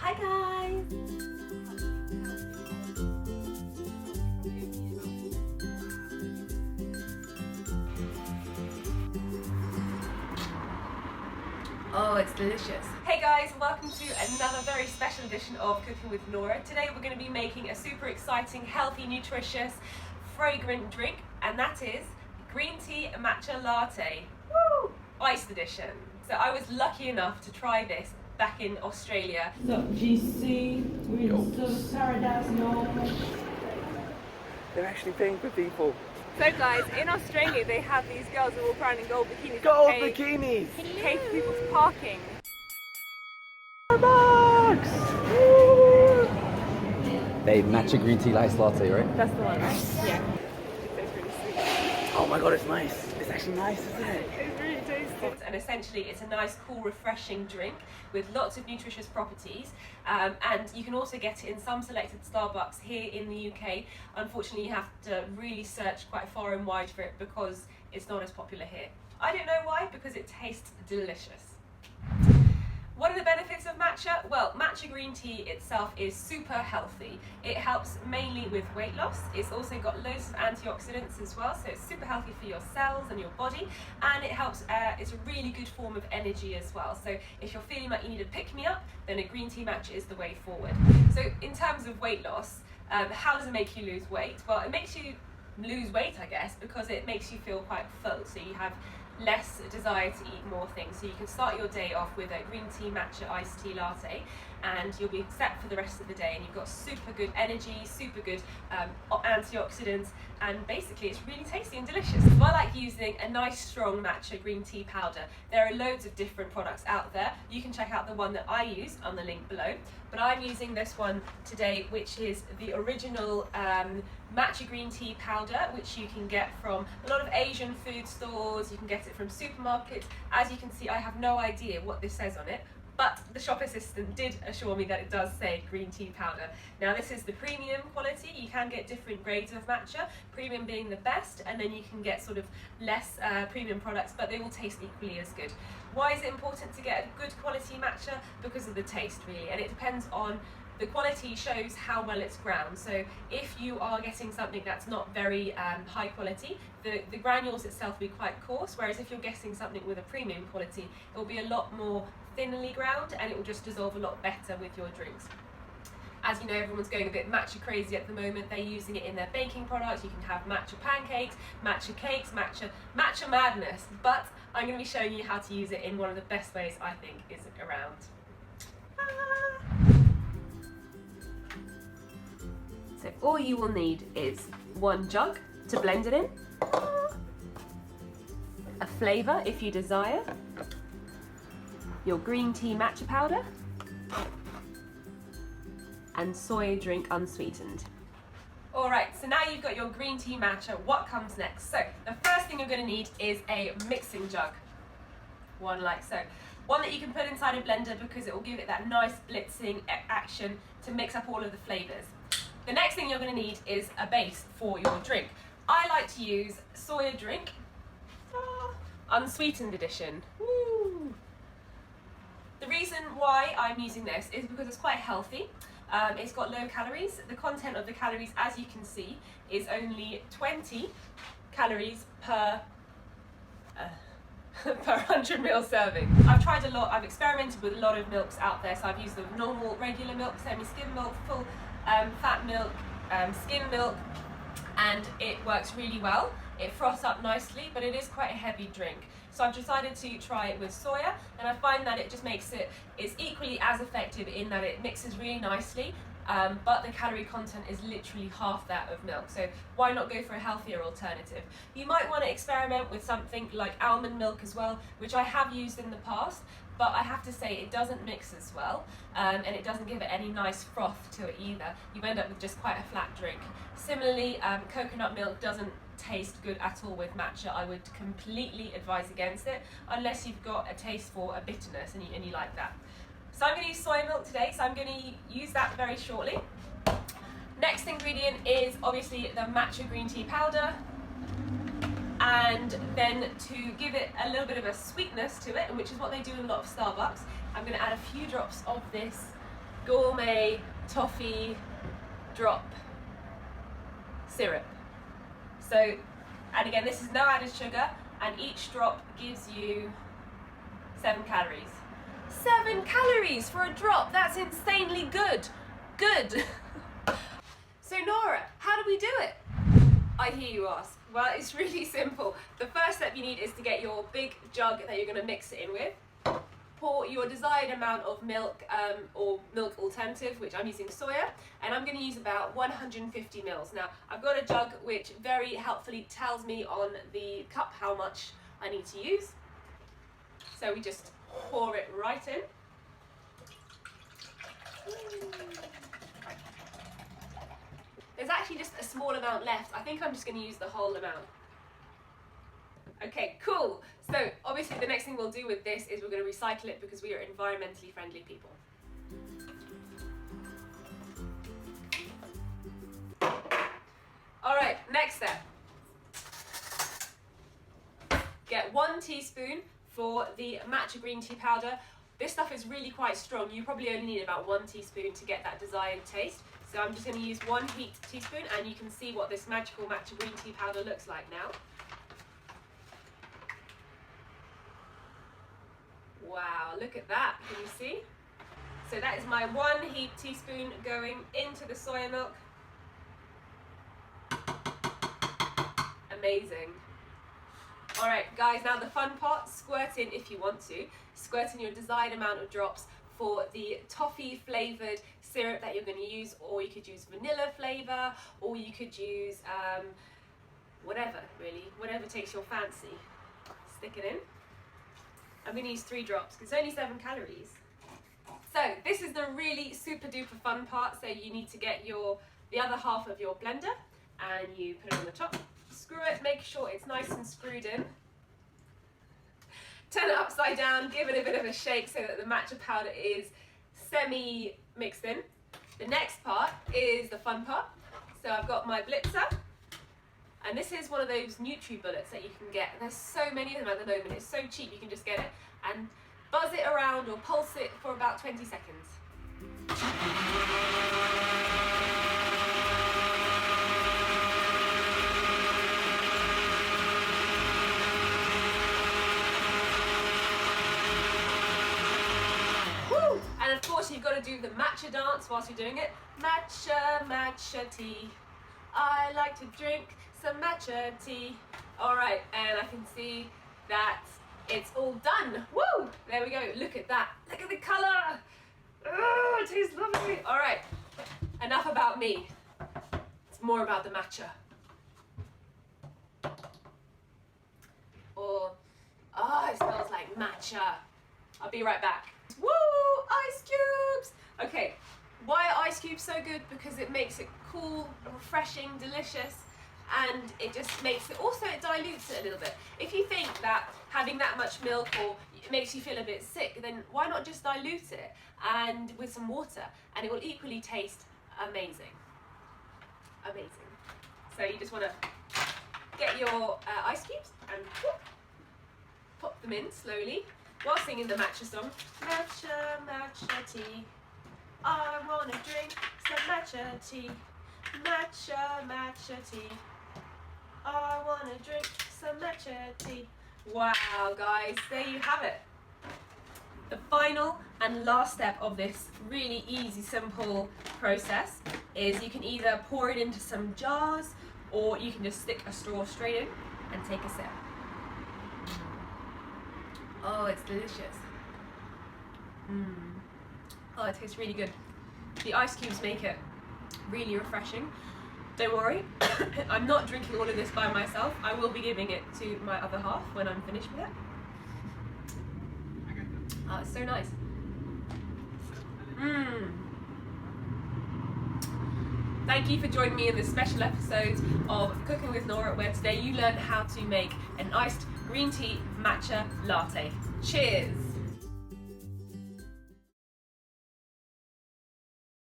Hi guys! Oh, it's delicious. Hey guys, welcome to another very special edition of Cooking with Nora. Today we're going to be making a super exciting, healthy, nutritious, fragrant drink, and that is green tea matcha latte. Woo! Iced edition. So I was lucky enough to try this back in Australia. So GC, we're in Service Paradise, Nora. They're actually paying for people. So guys, in Australia they have these girls who walk around in gold bikinis. Gold bikinis! Pay for people's parking. Starbucks! They matcha green tea iced latte, right? That's the one, right? Yeah. It's really sweet. Oh my god, it's nice. It's actually nice, isn't it? It's really tasty. And essentially it's a nice, cool, refreshing drink with lots of nutritious properties. And you can also get it in some selected Starbucks here in the UK. Unfortunately, you have to really search quite far and wide for it because it's not as popular here. I don't know why, because it tastes delicious. What are the benefits of matcha? Well, matcha green tea itself is super healthy. It helps mainly with weight loss. It's also got loads of antioxidants as well, so it's super healthy for your cells and your body, and it helps, it's a really good form of energy as well. So if you're feeling like you need a pick-me-up, then a green tea matcha is the way forward. So in terms of weight loss, how does it make you lose weight? Well, it makes you lose weight, I guess, because it makes you feel quite full, so you have less desire to eat more things. So you can start your day off with a green tea matcha iced tea latte and you'll be set for the rest of the day, and you've got super good energy, super good antioxidants, and basically it's really tasty and delicious. So I like using a nice strong matcha green tea powder. There are loads of different products out there. You can check out the one that I use on the link below, but I'm using this one today, which is the original matcha green tea powder, which you can get from a lot of Asian food stores. You can get it from supermarkets. As you can see, I have no idea what this says on it, but the shop assistant did assure me that it does say green tea powder. Now this is the premium quality. You can get different grades of matcha, premium being the best, and then you can get sort of less premium products, but they will taste equally as good. Why is it important to get a good quality matcha? Because of the taste, really, and it depends on the quality shows how well it's ground. So if you are getting something that's not very high quality, the granules itself will be quite coarse, whereas if you're getting something with a premium quality, it will be a lot more thinly ground and it will just dissolve a lot better with your drinks. As you know, everyone's going a bit matcha crazy at the moment. They're using it in their baking products. You can have matcha pancakes, matcha cakes, matcha madness. But I'm going to be showing you how to use it in one of the best ways I think is around. So all you will need is one jug to blend it in, a flavour if you desire, your green tea matcha powder, and soy drink unsweetened. Alright, so now you've got your green tea matcha, what comes next? So the first thing you're going to need is a mixing jug, one like so. One that you can put inside a blender because it will give it that nice blitzing action to mix up all of the flavours. The next thing you're going to need is a base for your drink. I like to use soya drink, unsweetened edition. Woo. The reason why I'm using this is because it's quite healthy. It's got low calories. The content of the calories, as you can see, is only 20 calories per 100 ml serving. I've tried a lot, I've experimented with a lot of milks out there, so I've used the normal regular milk, semi-skim milk, full fat milk, skim milk, and it works really well. It froths up nicely, but it is quite a heavy drink. So I've decided to try it with soya, and I find that it just makes it's equally as effective in that it mixes really nicely, but the calorie content is literally half that of milk. So why not go for a healthier alternative? You might want to experiment with something like almond milk as well, which I have used in the past, but I have to say it doesn't mix as well, and it doesn't give it any nice froth to it either. You end up with just quite a flat drink. Similarly, coconut milk doesn't taste good at all with matcha. I would completely advise against it unless you've got a taste for a bitterness and you like that. So I'm going to use soy milk today, so I'm going to use that very shortly. Next ingredient is obviously the matcha green tea powder, and then to give it a little bit of a sweetness to it, which is what they do in a lot of Starbucks, I'm going to add a few drops of this gourmet toffee drop syrup. So, and again, this is no added sugar, and each drop gives you 7 calories. 7 calories for a drop, that's insanely good. Good. So Nora, how do we do it? I hear you ask. Well, it's really simple. The first step you need is to get your big jug that you're going to mix it in with. Pour your desired amount of milk or milk alternative, which I'm using soya, and I'm going to use about 150 mils. Now, I've got a jug which very helpfully tells me on the cup how much I need to use. So we just pour it right in. There's actually just a small amount left. I think I'm just going to use the whole amount. Okay, cool. So obviously the next thing we'll do with this is we're going to recycle it because we are environmentally friendly people. All right, next step. Get 1 teaspoon for the matcha green tea powder. This stuff is really quite strong. You probably only need about 1 teaspoon to get that desired taste. So I'm just going to use 1 heaped teaspoon, and you can see what this magical matcha green tea powder looks like now. Wow, look at that. Can you see? So that is my 1 heaped teaspoon going into the soya milk. Amazing. All right, guys, now the fun part, squirt in if you want to. Squirt in your desired amount of drops for the toffee flavored syrup that you're going to use, or you could use vanilla flavor, or you could use whatever, really, whatever takes your fancy. Stick it in. I'm going to use 3 drops because it's only 7 calories. So this is the really super duper fun part. So you need to get the other half of your blender and you put it on the top. Screw it, make sure it's nice and screwed in. Turn it upside down, give it a bit of a shake so that the matcha powder is semi-mixed in. The next part is the fun part. So I've got my blitzer, and this is one of those Nutri-Bullets that you can get. There's so many of them at the moment, it's so cheap you can just get it. And buzz it around or pulse it for about 20 seconds. And of course you've got to do the matcha dance whilst you're doing it. Matcha, matcha tea. I like to drink some matcha tea. Alright, and I can see that it's all done. Woo! There we go. Look at that. Look at the colour. Oh, it tastes lovely. Alright, enough about me. It's more about the matcha. It smells like matcha. I'll be right back. Woo! Ice cubes! Okay, why are ice cubes so good? Because it makes it cool, refreshing, delicious, and it just makes it, also it dilutes it a little bit. If you think that having that much milk or it makes you feel a bit sick, then why not just dilute it and with some water, and it will equally taste amazing. Amazing. So you just want to get your ice cubes and pop them in slowly while singing the matcha song. Matcha, matcha tea. I want to drink some matcha tea. Matcha, matcha tea. I want to drink some matcha tea. Wow, guys, there you have it. The final and last step of this really easy, simple process is you can either pour it into some jars or you can just stick a straw straight in and take a sip. Oh, it's delicious. Oh, it tastes really good. The ice cubes make it really refreshing. Don't worry, I'm not drinking all of this by myself. I will be giving it to my other half when I'm finished with it. Oh, it's so nice. Thank you for joining me in this special episode of Cooking with Nora, where today you learned how to make an iced green tea matcha latte. Cheers!